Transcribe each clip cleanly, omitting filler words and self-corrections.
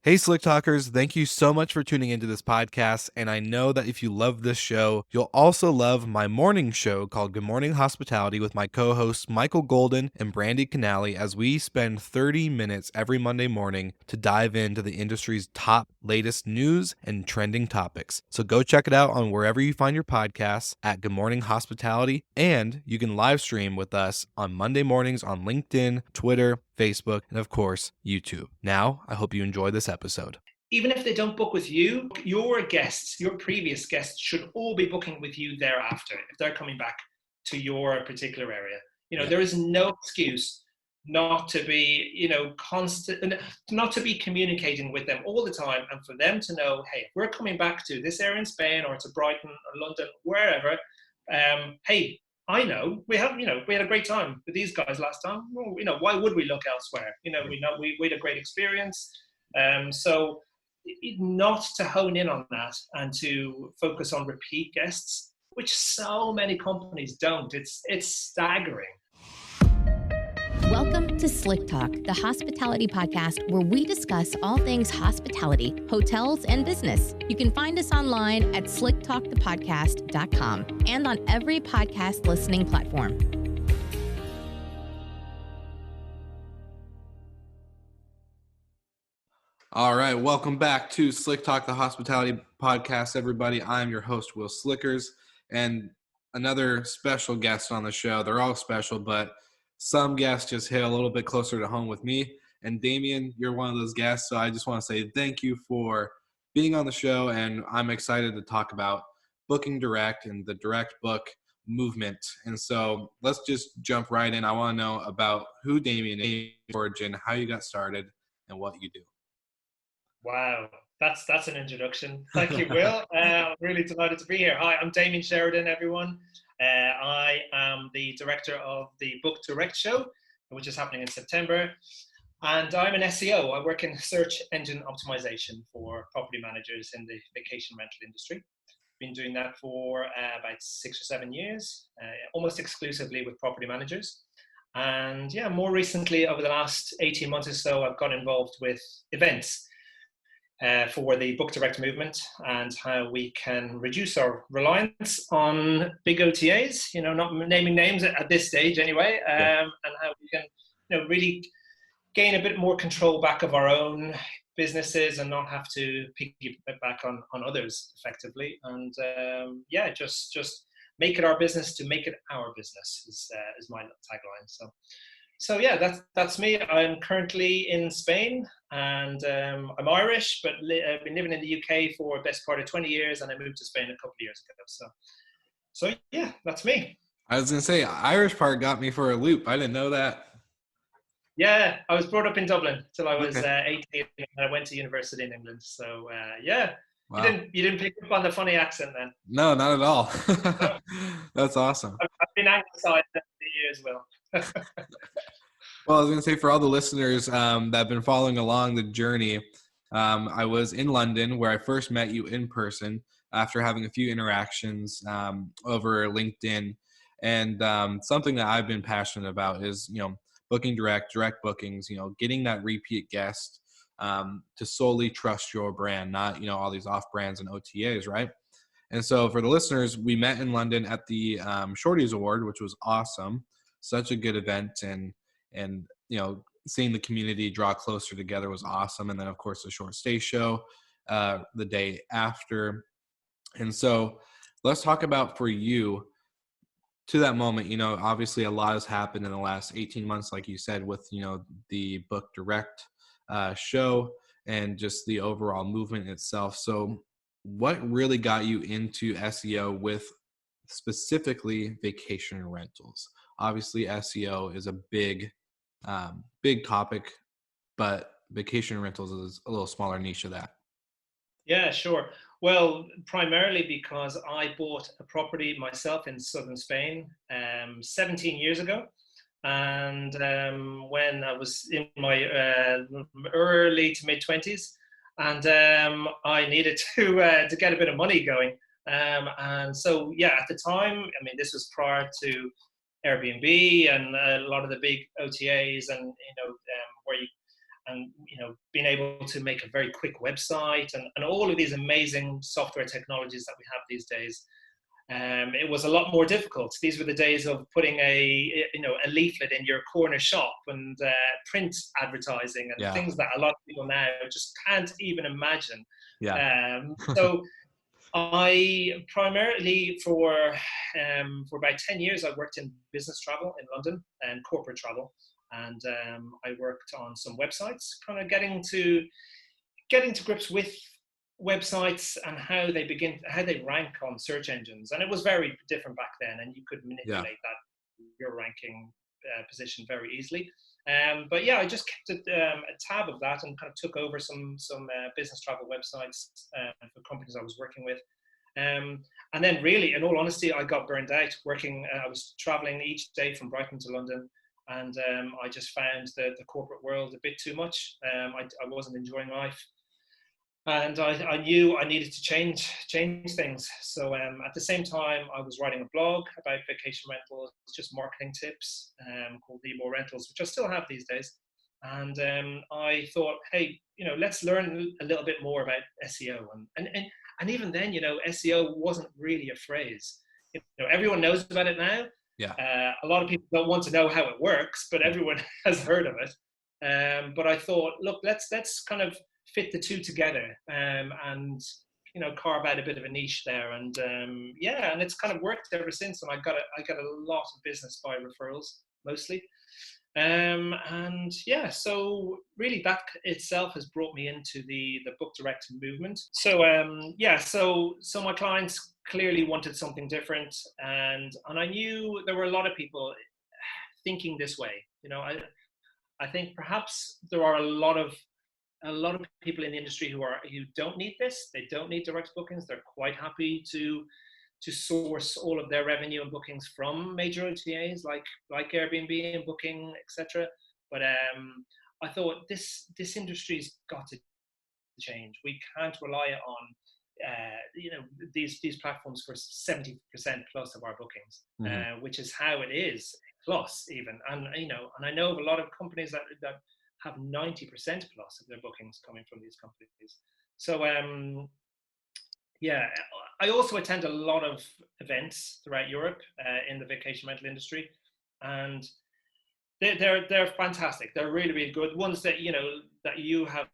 Hey, Slick Talkers, thank you so much for tuning into this podcast. And I know that if you love this show, you'll also love my morning show called Good Morning Hospitality with my co hosts Michael Golden and Brandy Canali, as we spend 30 minutes every Monday morning to dive into the industry's top latest news and trending topics. So go check it out on wherever you find your podcasts at Good Morning Hospitality. And you can live stream with us on Monday mornings on LinkedIn, Twitter, Facebook, and of course, YouTube. Now, I hope you enjoy this episode. Even if they don't book with you, your guests, your previous guests should all be booking with you thereafter if they're coming back to your particular area. There is no excuse not to be, constant, not to be communicating with them all the time, and for them to know, hey, if we're coming back to this area in Spain or to Brighton or London, wherever, hey, I know we had a great time with these guys last time. Well, why would we look elsewhere? We had a great experience. So not to hone in on that and to focus on repeat guests, which so many companies don't. It's staggering. Welcome to Slick Talk, the hospitality podcast where we discuss all things hospitality, hotels, and business. You can find us online at slicktalkthepodcast.com and on every podcast listening platform. All right, welcome back to Slick Talk, the hospitality podcast, everybody. I'm your host, Will Slickers, and another special guest on the show. They're all special, but some guests just hit a little bit closer to home with me. And Damian, you're one of those guests, so I just want to say thank you for being on the show, and I'm excited to talk about booking direct and the direct book movement. And so let's just jump right in. I want to know about who Damian is, origin, how you got started, and what you do. Wow, that's an introduction. Thank you, Will. I'm really delighted to be here. Hi, I'm Damian Sheridan, everyone. I am the director of the Book Direct show, which is happening in September. And I'm an SEO. I work in search engine optimization for property managers in the vacation rental industry. Been doing that for about 6 or 7 years, almost exclusively with property managers. And yeah, more recently, over the last 18 months or so, I've got involved with events for the Book Direct movement and how we can reduce our reliance on big OTAs, not naming names at this stage anyway, and how we can, really gain a bit more control back of our own businesses and not have to piggyback on others effectively. And just make it our business to make it our business is my tagline. So yeah, that's me. I'm currently in Spain, and I'm Irish, but I've been living in the UK for the best part of 20 years, and I moved to Spain a couple of years ago. So yeah, that's me. I was going to say, Irish part got me for a loop. I didn't know that. Yeah, I was brought up in Dublin till I was 18, and I went to university in England. So yeah, wow. You didn't pick up on the funny accent then? No, not at all. That's awesome. I've been anglicized for years, Will. Well, I was going to say, for all the listeners that have been following along the journey, I was in London where I first met you in person after having a few interactions over LinkedIn. And something that I've been passionate about is, booking direct bookings, getting that repeat guest to solely trust your brand, not, all these off brands and OTAs, right? And so for the listeners, we met in London at the Shorties Award, which was awesome. Such a good event. And seeing the community draw closer together was awesome. And then, of course, the Short Stay Show the day after. And so let's talk about, for you, to that moment, obviously a lot has happened in the last 18 months, like you said, with, the Book Direct show and just the overall movement itself. So what really got you into SEO with specifically vacation rentals? Obviously, SEO is a big topic, but vacation rentals is a little smaller niche of that. Yeah, sure. Well, primarily because I bought a property myself in southern Spain 17 years ago. And when I was in my early to mid 20s, and I needed to get a bit of money going. And so, yeah, at the time, this was prior to Airbnb and a lot of the big OTAs, and where you and being able to make a very quick website and all of these amazing software technologies that we have these days. It was a lot more difficult. These were the days of putting a leaflet in your corner shop and print advertising and things that a lot of people now just can't even imagine. So I primarily for about 10 years I worked in business travel in London and corporate travel, and I worked on some websites, kind of getting to grips with websites and how they rank on search engines. And it was very different back then, and you could manipulate your ranking position very easily. But yeah, I just kept a tab of that and kind of took over some business travel websites for companies I was working with. And then really, in all honesty, I got burned out working. I was traveling each day from Brighton to London, and I just found the corporate world a bit too much. I wasn't enjoying life. And I knew I needed to change things. So at the same time, I was writing a blog about vacation rentals, just marketing tips, called Need More Rentals, which I still have these days. And I thought, hey, let's learn a little bit more about SEO. And even then, SEO wasn't really a phrase. Everyone knows about it now. A lot of people don't want to know how it works, but everyone has heard of it. But I thought, look, let's kind of fit the two together and carve out a bit of a niche there, and and it's kind of worked ever since. And I got a lot of business by referrals mostly, so really that itself has brought me into the book direct movement. So so my clients clearly wanted something different, and I knew there were a lot of people thinking this way. I think perhaps there are a lot of people in the industry who don't need this. They don't need direct bookings. They're quite happy to source all of their revenue and bookings from major OTAs like Airbnb and Booking, etc. But I thought this industry's got to change. We can't rely on these platforms for 70% plus of our bookings, which is how it is, plus even. And I know of a lot of companies that have 90% plus of their bookings coming from these companies. So I also attend a lot of events throughout Europe in the vacation rental industry, and they're fantastic. They're really, really good ones that you have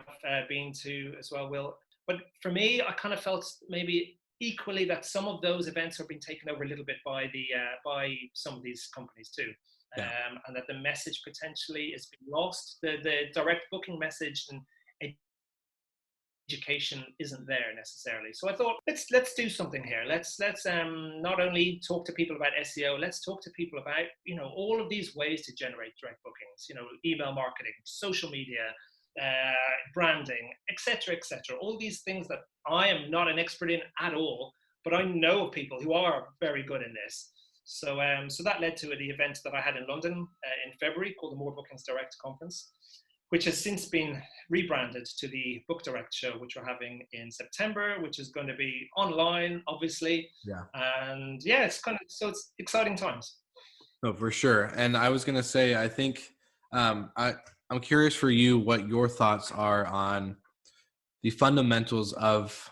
been to as well, Will. But for me, I kind of felt maybe equally that some of those events have been taken over a little bit by some of these companies too. And that the message potentially is being lost. The direct booking message and education isn't there necessarily. So I thought, let's do something here. Let's not only talk to people about SEO, let's talk to people about all of these ways to generate direct bookings. Email marketing, social media, branding, etc., etc. All these things that I am not an expert in at all, but I know of people who are very good in this. So that led to the event that I had in London in February called the More Bookings Direct Conference, which has since been rebranded to the Book Direct Show, which we're having in September, which is going to be online, obviously. And it's it's exciting times. No, for sure. And I was going to say, I think I'm curious for you what your thoughts are on the fundamentals of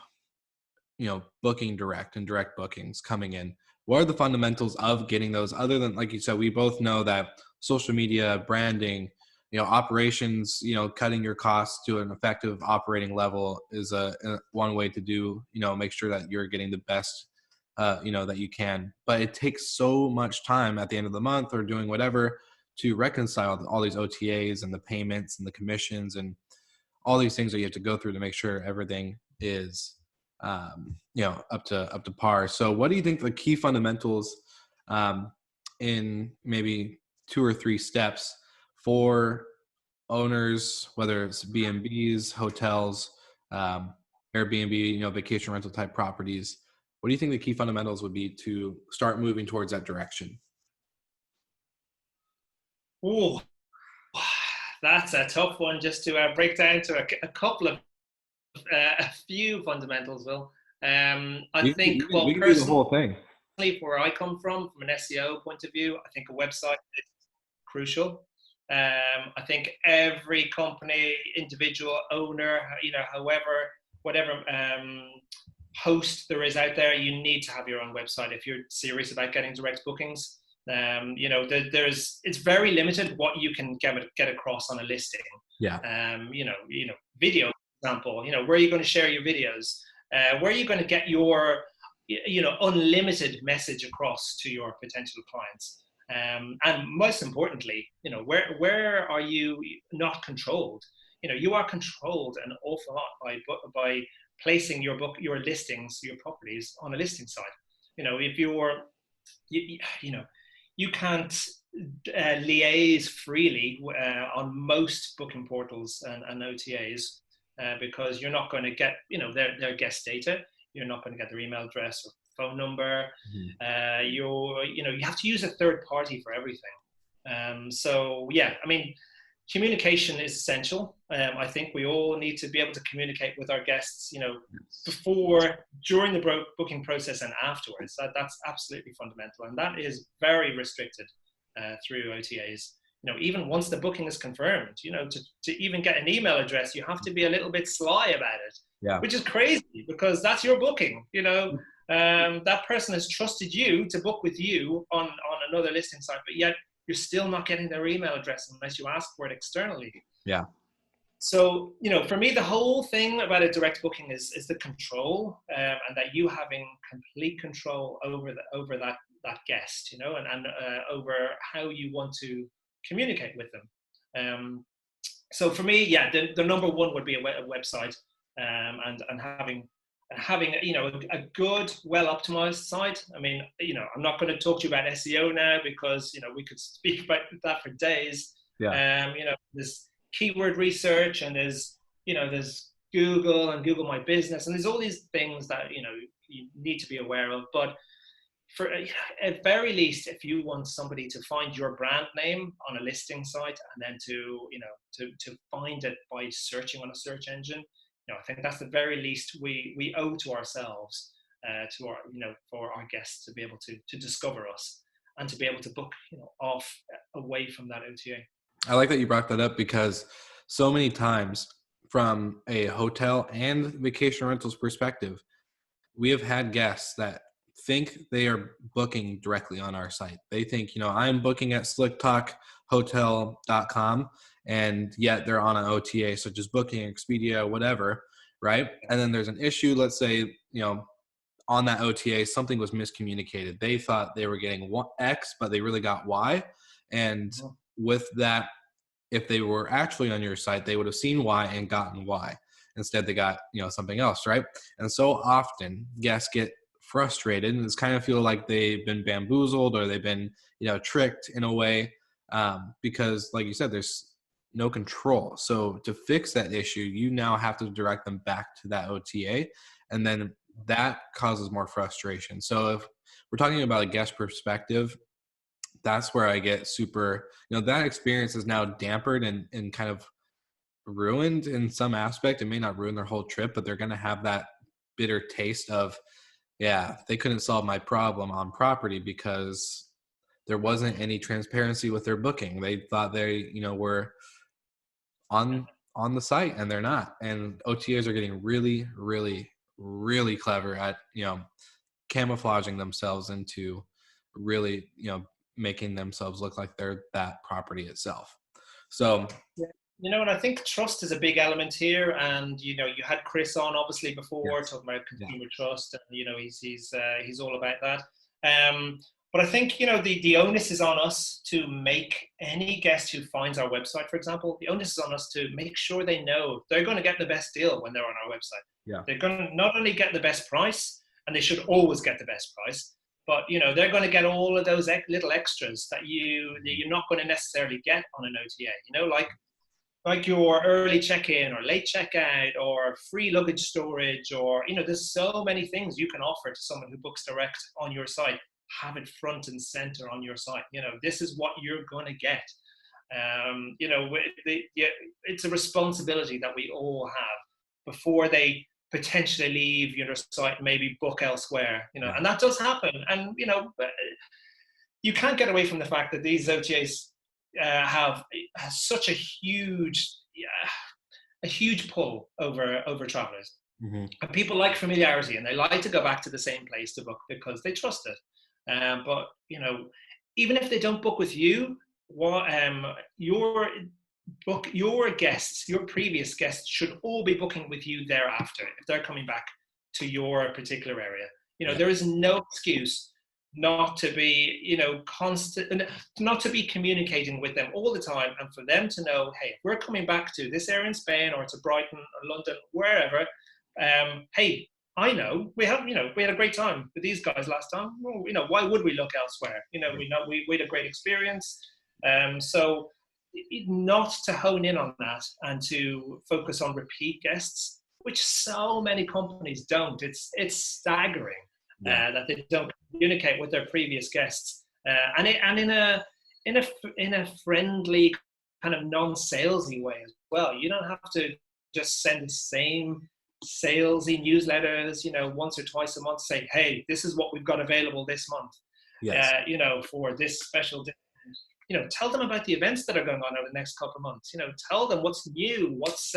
booking direct and direct bookings coming in. What are the fundamentals of getting those, other than, like you said, we both know that social media, branding, operations, cutting your costs to an effective operating level is one way to do, make sure that you're getting the best, that you can. But it takes so much time at the end of the month or doing whatever to reconcile all these OTAs and the payments and the commissions and all these things that you have to go through to make sure everything is up to par. So what do you think the key fundamentals in maybe 2 or 3 steps for owners, whether it's B&Bs, hotels, Airbnb, vacation rental type properties? What do you think the key fundamentals would be to start moving towards that direction? Oh, that's a tough one just to break down to a couple of a few fundamentals, Will. I think, we can do the whole thing. Where I come from an SEO point of view, I think a website is crucial. I think every company, individual owner, however, whatever host there is out there, you need to have your own website if you're serious about getting direct bookings. It's very limited what you can get across on a listing. Yeah. Video, for example, where are you going to share your videos? Where are you going to get your, unlimited message across to your potential clients? And most importantly, where are you not controlled? You are controlled an awful lot by placing your listings, your properties on a listing site. If you can't liaise freely on most booking portals and OTAs because you're not going to get, their guest data. You're not going to get their email address or phone number. Mm-hmm. You have to use a third party for everything. Communication is essential. I think we all need to be able to communicate with our guests, before, during the booking process and afterwards. That's absolutely fundamental. And that is very restricted through OTAs. Even once the booking is confirmed, to even get an email address, you have to be a little bit sly about it. Yeah. Which is crazy because that's your booking. That person has trusted you to book with you on another listing site, but yet you're still not getting their email address unless you ask for it externally. Yeah. So, for me, the whole thing about a direct booking is the control, and that you having complete control over that guest, and over how you want to communicate with them. So for me, the number one would be a website, and having a good, well-optimized site. I'm not going to talk to you about SEO now because we could speak about that for days. Yeah. There's keyword research, and there's Google and Google My Business, and there's all these things that you need to be aware of. But for at very least, if you want somebody to find your brand name on a listing site and then to find it by searching on a search engine, I think that's the very least we owe to ourselves, for our guests to be able to discover us and to be able to book, off away from that OTA. I like that you brought that up because so many times from a hotel and vacation rentals perspective, we have had guests that think they are booking directly on our site. They think, I'm booking at slicktalkhotel.com, and yet they're on an OTA, such as Booking, Expedia, whatever, right? And then there's an issue, let's say, on that OTA, something was miscommunicated. They thought they were getting X, but they really got Y. And with that, if they were actually on your site, they would have seen Y and gotten Y. Instead, they got, something else, right? And so often guests get frustrated and it's kind of feel like they've been bamboozled or they've been, tricked in a way, because like you said, there's no control. So to fix that issue, you now have to direct them back to that OTA, and then that causes more frustration. So if we're talking about a guest perspective, that's where I get super, that experience is now dampered and kind of ruined in some aspect. It may not ruin their whole trip, but they're going to have that bitter taste of, they couldn't solve my problem on property because there wasn't any transparency with their booking. They thought they, were on the site, and they're not. And OTAs are getting really, really, really clever at, camouflaging themselves into really, making themselves look like they're that property itself. So, and I think trust is a big element here. And, you had Chris on obviously before, talking about consumer trust, and, he's all about that. But I think, the onus is on us to make any guest who finds our website, for example, the onus is on us to make sure they know they're going to get the best deal when they're on our website. Yeah. They're going to not only get the best price, and they should always get the best price, but, they're going to get all of those little extras that you're not going to necessarily get on an OTA, like your early check-in or late checkout or free luggage storage, or, there's so many things you can offer to someone who books direct on your site. Have it front and center on your site. This is what you're going to get. It's a responsibility that we all have before they potentially leave your site and maybe book elsewhere, and that does happen. And, you can't get away from the fact that these OTAs has such a huge pull over travelers. Mm-hmm. And people like familiarity, and they like to go back to the same place to book because they trust it. But even if they don't book with you, your guests, your previous guests, should all be booking with you thereafter if they're coming back to your particular area. There is no excuse not to be, constant, not to be communicating with them all the time, and for them to know, hey, if we're coming back to this area in Spain or to Brighton or London, wherever, hey, I know we had a great time with these guys last time. Well, why would we look elsewhere? We had a great experience. So not to hone in on that and to focus on repeat guests, which so many companies don't. It's staggering that they don't communicate with their previous guests, and in a friendly kind of non-salesy way as well. You don't have to just send the same salesy newsletters, once or twice a month, say, hey, this is what we've got available this month. Yes. For this special day. Tell them about the events that are going on over the next couple of months. Tell them what's new, what's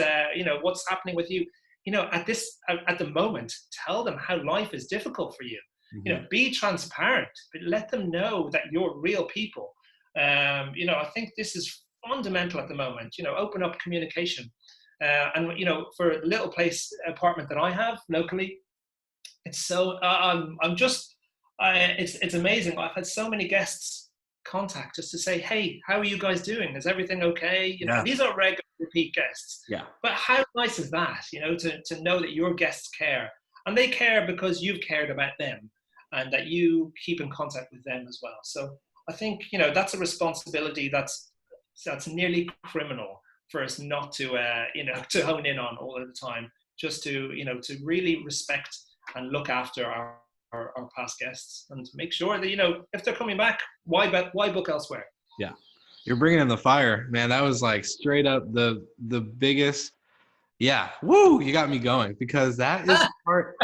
happening with you. At the moment, tell them how life is difficult for you. Mm-hmm. Be transparent, but let them know that you're real people. I think this is fundamental at the moment. Open up communication. And for the little place apartment that I have locally, it's so it's amazing. I've had so many guests contact just to say, hey, how are you guys doing? Is everything okay? These are regular repeat guests. Yeah. But how nice is that? To know that your guests care, and they care because you've cared about them, and that you keep in contact with them as well. So I think that's a responsibility that's nearly criminal for us not to to hone in on all of the time. Just to really respect and look after our past guests, and make sure that if they're coming back, why book elsewhere? Yeah, you're bringing in the fire, man. That was like straight up the biggest. Yeah, woo! You got me going, because that is part.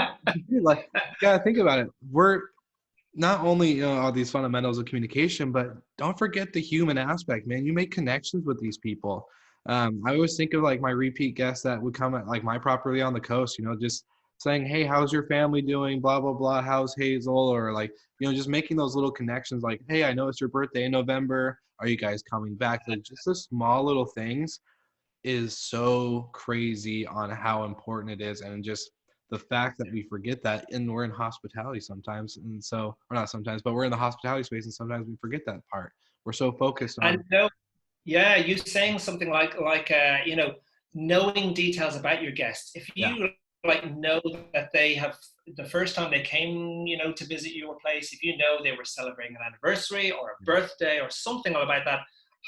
Like, you gotta think about it. We're not only all these fundamentals of communication, but don't forget the human aspect, man. You make connections with these people. I always think of like my repeat guests that would come at like my property on the coast, just saying, hey, how's your family doing? Blah, blah, blah. How's Hazel? Or like, just making those little connections like, hey, I know it's your birthday in November. Are you guys coming back? Like, just the small little things is so crazy on how important it is. And just the fact that we forget that, and we're in hospitality sometimes. And so, or not sometimes, but we're in the hospitality space, and sometimes we forget that part. We're so focused on. I know. Yeah, you saying something like knowing details about your guests. If you know that they have, the first time they came, to visit your place, if they were celebrating an anniversary or a birthday or something about that,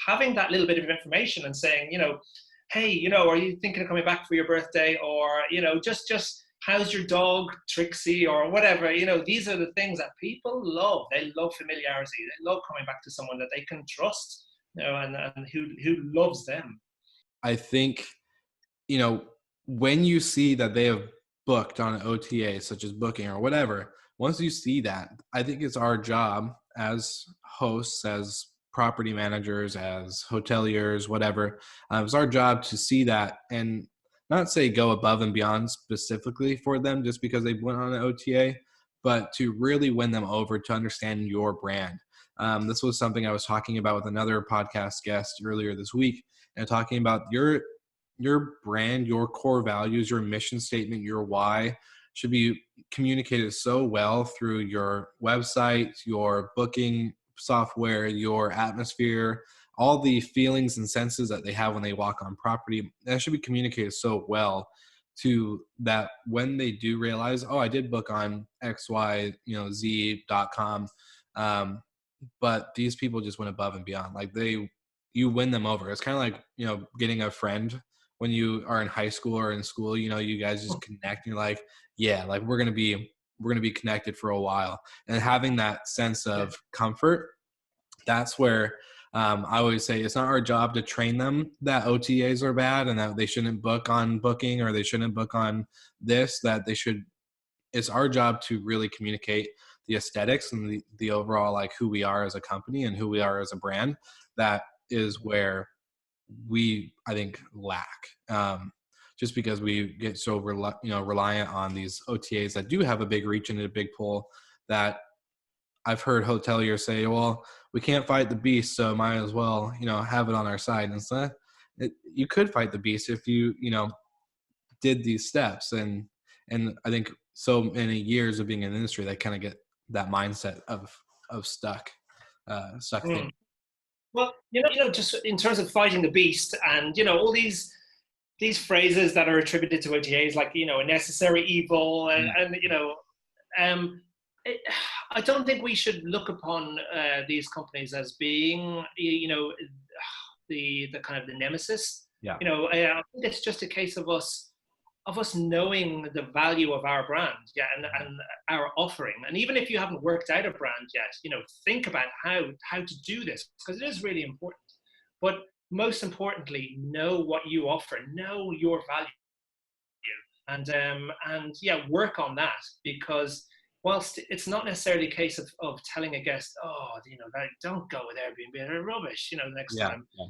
having that little bit of information and saying, hey, are you thinking of coming back for your birthday? Or, just how's your dog Trixie or whatever? These are the things that people love. They love familiarity. They love coming back to someone that they can trust, and who loves them. I think, when you see that they have booked on an OTA, such as Booking or whatever, once you see that, I think it's our job as hosts, as property managers, as hoteliers, whatever. It's our job to see that and not say go above and beyond specifically for them just because they went on an OTA, but to really win them over to understand your brand. This was something I was talking about with another podcast guest earlier this week, and talking about your brand, your core values, your mission statement, your why should be communicated so well through your website, your booking software, your atmosphere, all the feelings and senses that they have when they walk on property. That should be communicated so well to that when they do realize, oh, I did book on XYZ.com. But these people just went above and beyond. Like you win them over. It's kind of like, getting a friend when you are in high school or in school, you guys just connect and you're like, yeah, like we're going to be connected for a while. And having that sense of comfort, that's where I always say it's not our job to train them that OTAs are bad and that they shouldn't book on Booking or they shouldn't book on this, that they should. It's our job to really communicate the aesthetics and the overall, like, who we are as a company and who we are as a brand, that is where we, I think, lack. Just because we get so reliant on these OTAs that do have a big reach and a big pull, that I've heard hoteliers say, well, we can't fight the beast, so might as well, have it on our side. And so you could fight the beast if you, did these steps. And I think so many years of being in the industry, they kind of get that mindset of stuck Mm. thing. Well, just in terms of fighting the beast, and all these phrases that are attributed to OTAs, like a necessary evil, and I don't think we should look upon these companies as being the kind of the nemesis. Yeah. I think it's just a case of us knowing the value of our brand, and our offering. And even if you haven't worked out a brand yet, think about how to do this, because it is really important. But most importantly, know what you offer, know your value, and work on that. Because whilst it's not necessarily a case of telling a guest, don't go with Airbnb, they're rubbish, next time. Yeah.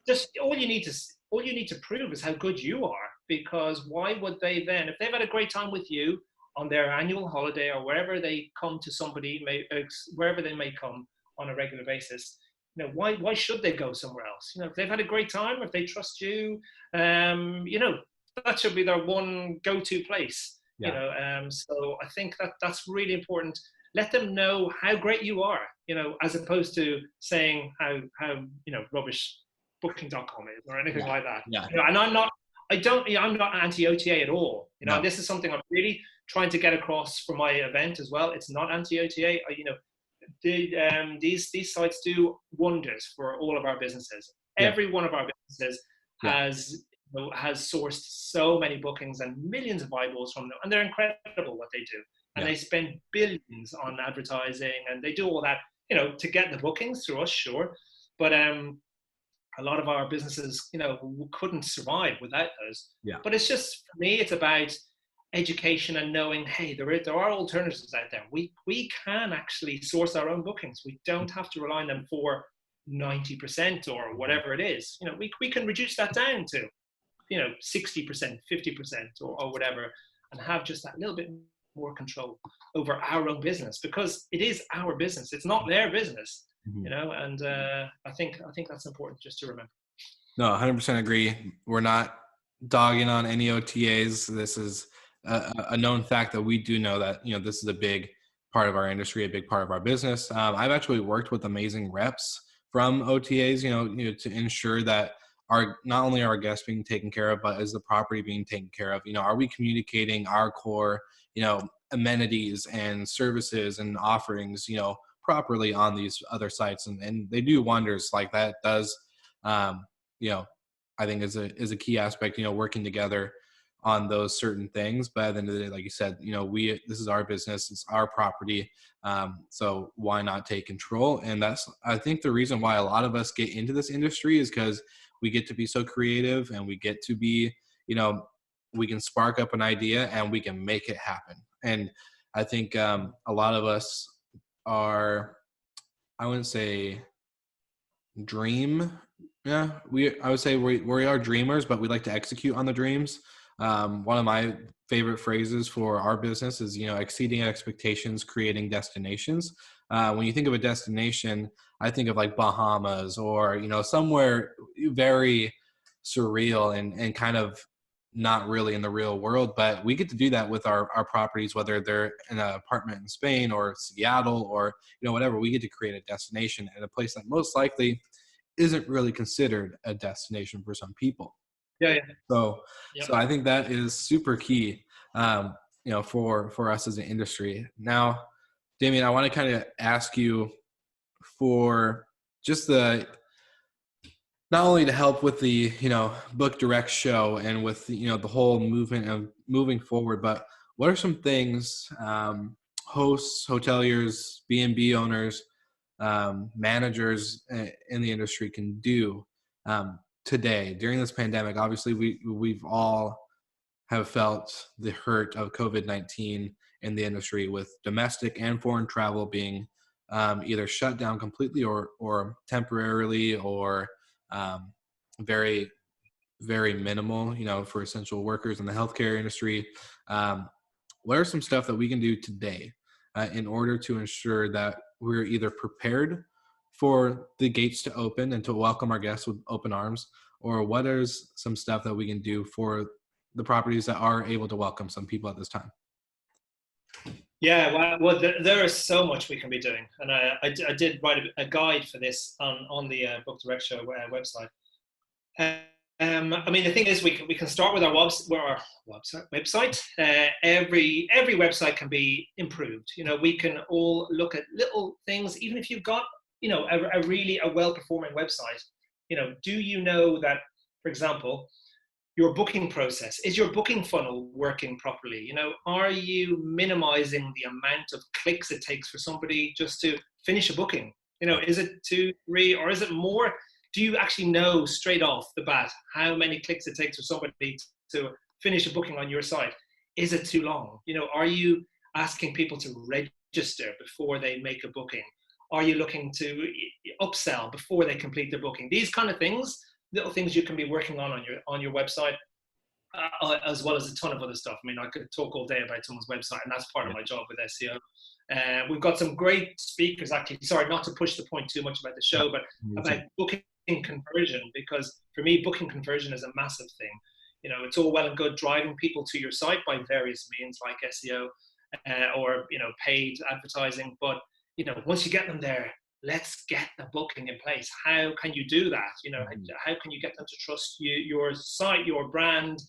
Just all you need to prove is how good you are. Because why would they then, if they've had a great time with you on their annual holiday or wherever they come to somebody, wherever they may come on a regular basis, why should they go somewhere else? If they've had a great time, if they trust you, that should be their one go-to place. Yeah. So I think that's really important. Let them know how great you are, as opposed to saying how rubbish Booking.com is or anything like that. Yeah. And I'm not anti-OTA at all. No. And this is something I'm really trying to get across for my event as well. It's not anti-OTA. These sites do wonders for all of our businesses. Yeah. Every one of our businesses has sourced so many bookings and millions of eyeballs from them, and they're incredible what they do. And they spend billions on advertising, and they do all that, to get the bookings through us, sure. But a lot of our businesses, couldn't survive without those. Yeah. But it's just, for me, it's about education and knowing, hey, there are alternatives out there. We can actually source our own bookings. We don't have to rely on them for 90% or whatever it is. We can reduce that down to, 60%, 50% or whatever, and have just that little bit more control over our own business, because it is our business. It's not their business. And I think that's important just to remember. No, 100% agree. We're not dogging on any OTAs. This is a known fact that we do know that, this is a big part of our industry, a big part of our business. I've actually worked with amazing reps from OTAs, to ensure that not only are our guests being taken care of, but is the property being taken care of? Are we communicating our core, amenities and services and offerings, properly on these other sites, and they do wonders. Like that does, I think is a key aspect, working together on those certain things. But at the end of the day, like you said, this is our business, it's our property. So why not take control? And that's, I think, the reason why a lot of us get into this industry is because we get to be so creative, and we get to be, we can spark up an idea and we can make it happen. And I think a lot of us are, I wouldn't say dream. Yeah, I would say we are dreamers, but we like to execute on the dreams. One of my favorite phrases for our business is, exceeding expectations, creating destinations. When you think of a destination, I think of like Bahamas or, somewhere very surreal and kind of not really in the real world. But we get to do that with our properties, whether they're in an apartment in Spain or Seattle or, whatever. We get to create a destination at a place that most likely isn't really considered a destination for some people. Yeah. So I think that is super key, for us as an industry. Now, Damian, I want to kind of ask you for just not only to help with the, Book Direct show and with, the whole movement of moving forward, but what are some things hosts, hoteliers, B&B owners, managers in the industry can do today during this pandemic? Obviously, we've all have felt the hurt of COVID-19 in the industry, with domestic and foreign travel being either shut down completely or temporarily, or very, very minimal, for essential workers in the healthcare industry. What are some stuff that we can do today in order to ensure that we're either prepared for the gates to open and to welcome our guests with open arms, or what is some stuff that we can do for the properties that are able to welcome some people at this time? Yeah, well, there is so much we can be doing, and I did write a guide for this on the Book Direct Show website. I mean, the thing is, we can start with our website. Every website can be improved. We can all look at little things, even if you've got a really well-performing website. Do you know that, for example, your booking process, is your booking funnel working properly? Are you minimizing the amount of clicks it takes for somebody just to finish a booking? Is it 2, 3, or is it more? Do you actually know straight off the bat how many clicks it takes for somebody to finish a booking on your site? Is it too long? Are you asking people to register before they make a booking? Are you looking to upsell before they complete their booking? These kind of things, little things you can be working on your website, as well as a ton of other stuff. I mean, I could talk all day about someone's website, and that's part of my job with SEO. We've got some great speakers, actually. Sorry, not to push the point too much about the show, but about booking conversion, because for me, booking conversion is a massive thing. It's all well and good driving people to your site by various means like SEO or paid advertising, but once you get them there, let's get the booking in place. How can you do that? How can you get them to trust you, your site, your brand,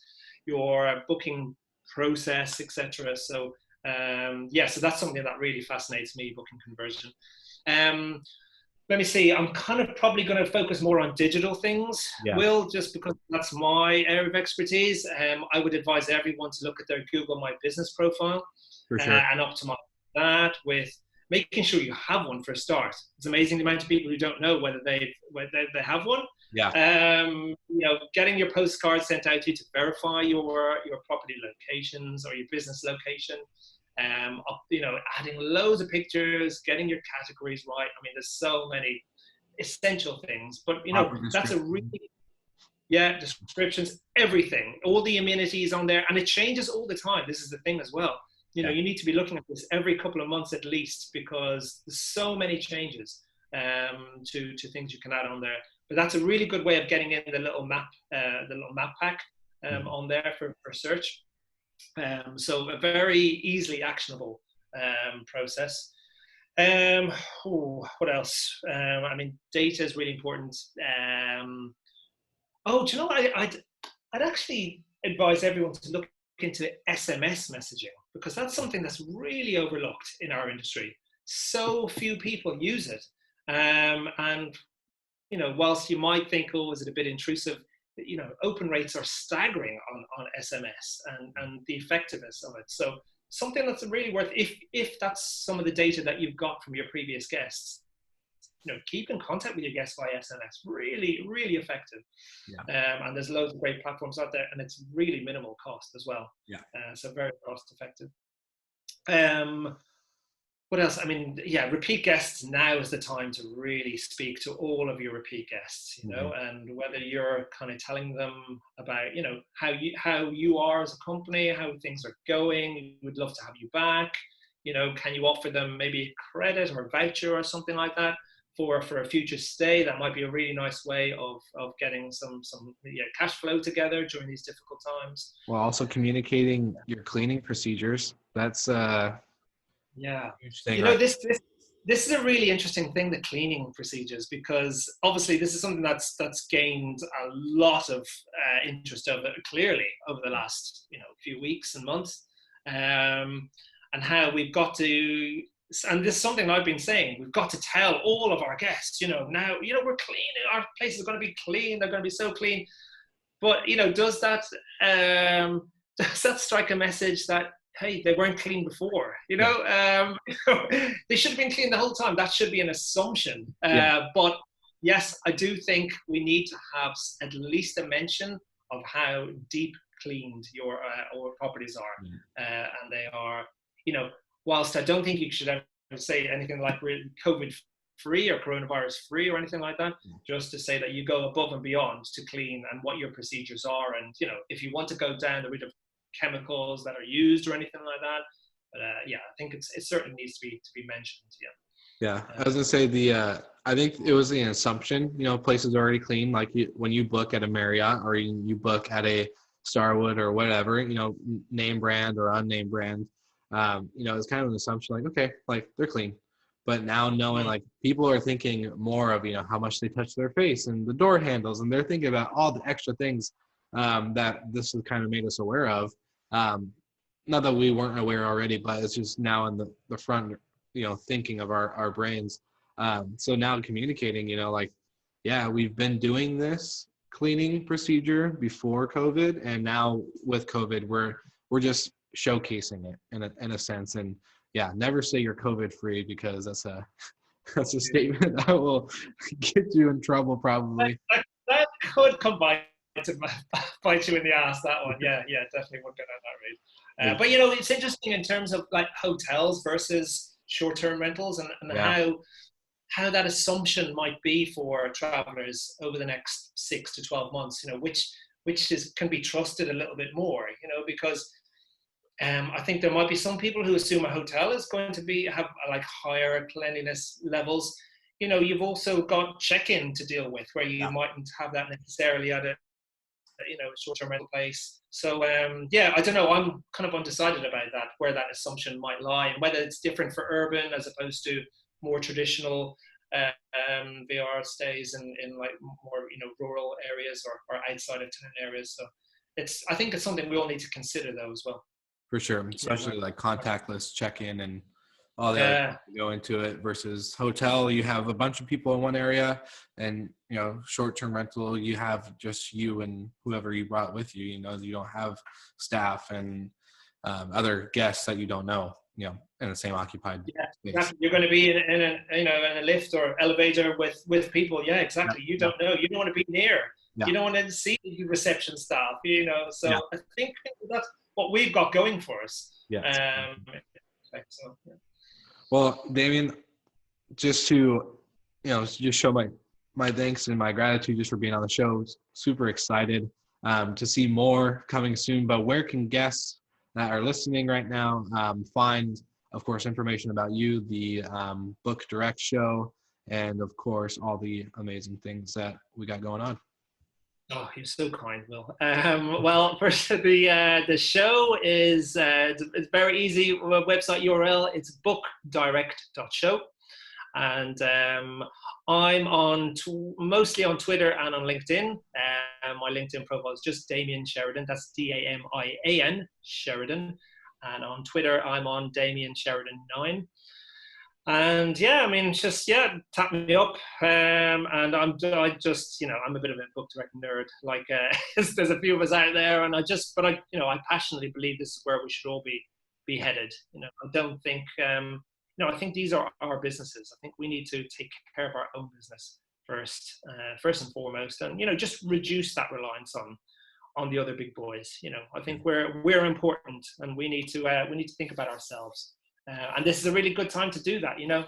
your booking process, etc.? So so that's something that really fascinates me, booking conversion. Let me see, I'm kind of probably going to focus more on digital things, Will, just because that's my area of expertise. I would advise everyone to look at their Google My Business profile and optimize that with making sure you have one for a start. It's amazing the amount of people who don't know whether they have one. Getting your postcards sent out to you to verify your property locations or your business location. Adding loads of pictures, getting your categories right. I mean, there's so many essential things, but that's a really, descriptions, everything, all the amenities on there, and it changes all the time. This is the thing as well. You need to be looking at this every couple of months at least, because there's so many changes to things you can add on there. But that's a really good way of getting in the little map pack on there for search. So a very easily actionable process. What else? I mean, data is really important. Do you know, I'd actually advise everyone to look into SMS messaging, because that's something that's really overlooked in our industry. So few people use it. And, whilst you might think, is it a bit intrusive? Open rates are staggering on SMS and the effectiveness of it. So something that's really worth, if that's some of the data that you've got from your previous guests, keep in contact with your guests via SMS. Really, really effective. And there's loads of great platforms out there, and it's really minimal cost as well. So very cost effective. What else? I mean, repeat guests, now is the time to really speak to all of your repeat guests, and whether you're kind of telling them about, how you are as a company, how things are going, we'd love to have you back. Can you offer them maybe credit or voucher or something like that for a future stay? That might be a really nice way of getting some cash flow together during these difficult times. Well, also communicating your cleaning procedures. That's huge thing, right? This is a really interesting thing, the cleaning procedures, because obviously this is something that's gained a lot of interest clearly over the last few weeks and months, and how we've got to, and this is something I've been saying, we've got to tell all of our guests, now, we're clean, our place is going to be clean, they're going to be so clean. But does that strike a message that, hey, they weren't clean before, they should have been clean the whole time? That should be an assumption. But yes, I do think we need to have at least a mention of how deep cleaned your properties are. And they are, whilst I don't think you should ever say anything like we're COVID free or coronavirus free or anything like that, just to say that you go above and beyond to clean and what your procedures are. And, you know, if you want to go down the route of chemicals that are used or anything like that. But yeah, I think it certainly needs to be mentioned. Yeah, I was gonna say I think it was the assumption, you know, places are already clean. Like when you book at a Marriott or you book at a Starwood or whatever, you know, name brand or unnamed brand, you know, it's kind of an assumption like, okay, like they're clean. But now knowing like people are thinking more of, you know, how much they touch their face and the door handles, and they're thinking about all the extra things that this has kind of made us aware of. Not that we weren't aware already, but it's just now in the front, you know, thinking of our brains. So now communicating, you know, like, yeah, we've been doing this cleaning procedure before COVID, and now with COVID, we're just showcasing it in a sense. And yeah, never say you're COVID free, because that's a statement that will get you in trouble probably. That could come bite you in the ass, that one. Yeah, definitely won't get on that rate. But, you know, it's interesting in terms of like hotels versus short-term rentals, and how that assumption might be for travelers over the next 6 to 12 months, you know, which can be trusted a little bit more, you know, because I think there might be some people who assume a hotel is going to have like higher cleanliness levels. You know, you've also got check-in to deal with, where you mightn't have that necessarily at a, you know, short-term rental place. So yeah, I don't know, I'm kind of undecided about that, where that assumption might lie, and whether it's different for urban as opposed to more traditional VR stays in like more, you know, rural areas or outside of town areas. So I think it's something we all need to consider though as well. For sure, especially like contactless check-in and all the other things that go into it, versus hotel, you have a bunch of people in one area, and, you know, short-term rental, you have just you and whoever you brought with you. You know, you don't have staff and other guests that you don't know, you know, in the same occupied space. Exactly. You're going to be in a lift or elevator with people. Yeah, exactly. You don't know. You don't want to be near. You don't want to see the reception staff, you know. So I think that's what we've got going for us. Well, Damian, just to, you know, just show my thanks and my gratitude just for being on the show. Super excited to see more coming soon. But where can guests that are listening right now find, of course, information about you, the Book Direct show, and of course all the amazing things that we got going on? Oh, you're so kind, Will. Well, first, the show is it's very easy. Website URL, it's bookdirect.show. And I'm on mostly on Twitter and on LinkedIn. My LinkedIn profile is just Damian Sheridan. That's Damian Sheridan. And on Twitter, I'm on Damian Sheridan 9. And yeah, I mean, just tap me up. And I just, you know, I'm a bit of a book direct nerd. Like, there's a few of us out there, and I passionately believe this is where we should all be headed. You know, I don't think, I think these are our businesses. I think we need to take care of our own business first and foremost, and, you know, just reduce that reliance on the other big boys. You know, I think we're important, and we need to think about ourselves. And this is a really good time to do that. You know,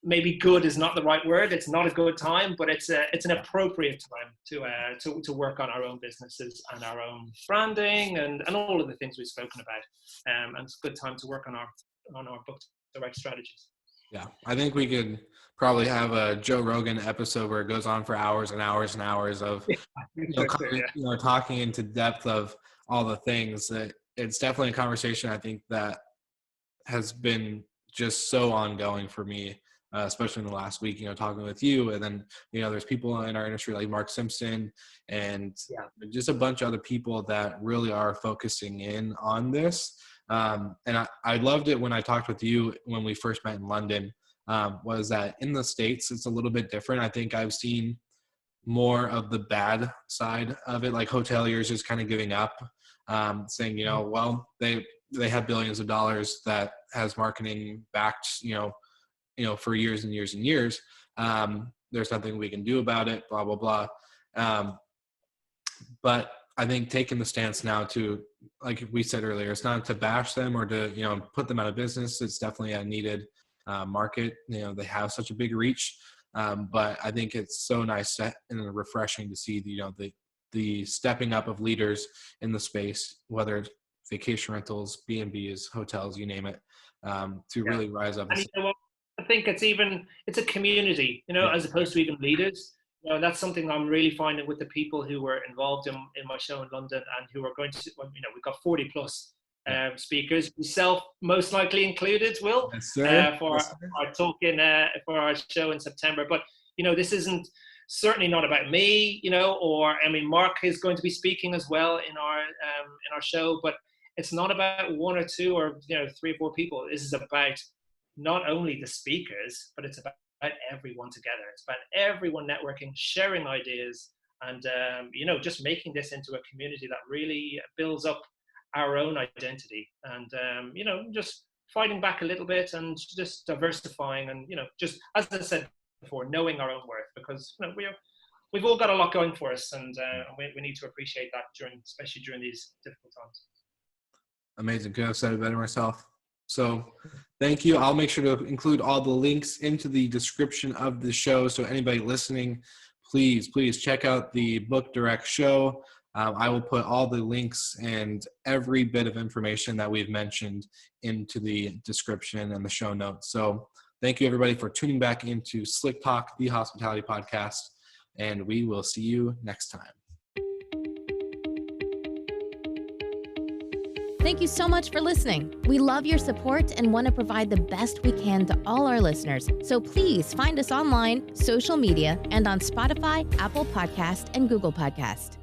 maybe good is not the right word. It's not a good time, but it's an appropriate time to work on our own businesses and our own branding and all of the things we've spoken about. And it's a good time to work on our book direct strategies. Yeah, I think we could probably have a Joe Rogan episode where it goes on for hours and hours and hours of talking into depth of all the things. That it's definitely a conversation I think that has been just so ongoing for me, especially in the last week, you know, talking with you. And then, you know, there's people in our industry like Mark Simpson and just a bunch of other people that really are focusing in on this. And I loved it when I talked with you when we first met in London, was that in the States, it's a little bit different. I think I've seen more of the bad side of it, like hoteliers just kind of giving up, saying, you know, well, they have billions of dollars that has marketing backed, you know, for years and years and years. There's nothing we can do about it, blah, blah, blah. But I think taking the stance now to, like we said earlier, it's not to bash them or to, you know, put them out of business. It's definitely a needed market. They have such a big reach, but I think it's so nice and refreshing to see the stepping up of leaders in the space, whether it's vacation rentals, B&Bs, hotels, you name it, to really rise up. And you know what? I think it's a community, as opposed to even leaders. That's something I'm really finding with the people who were involved in my show in London and who are going to, we've got 40 plus speakers, yourself most likely included, Will, for our talk for our show in September. But, this isn't certainly not about me, Mark is going to be speaking as well in our show, but it's not about one or two or, 3 or 4 people. This is about not only the speakers, but it's about everyone together. It's about everyone networking, sharing ideas, and just making this into a community that really builds up our own identity, and just fighting back a little bit and just diversifying, and just, as I said before, knowing our own worth, because we've all got a lot going for us, and we need to appreciate that especially during these difficult times. Amazing. Couldn't have said it better myself. So thank you. I'll make sure to include all the links into the description of the show. So anybody listening, please check out the Book Direct show. I will put all the links and every bit of information that we've mentioned into the description and the show notes. So thank you, everybody, for tuning back into Slick Talk, the hospitality podcast, and we will see you next time. Thank you so much for listening. We love your support and want to provide the best we can to all our listeners. So please find us online, social media, and on Spotify, Apple Podcast, and Google Podcast.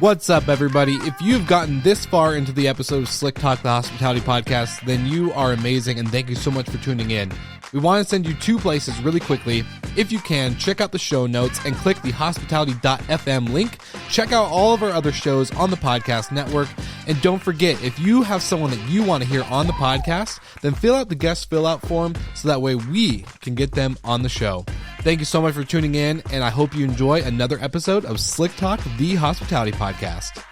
What's up, everybody? If you've gotten this far into the episode of Slick Talk, the Hospitality Podcast, then you are amazing, and thank you so much for tuning in. We want to send you 2 places really quickly. If you can, check out the show notes and click the hospitality.fm link. Check out all of our other shows on the podcast network. And don't forget, if you have someone that you want to hear on the podcast, then fill out the guest fill out form so that way we can get them on the show. Thank you so much for tuning in, and I hope you enjoy another episode of Slick Talk, the Hospitality Podcast.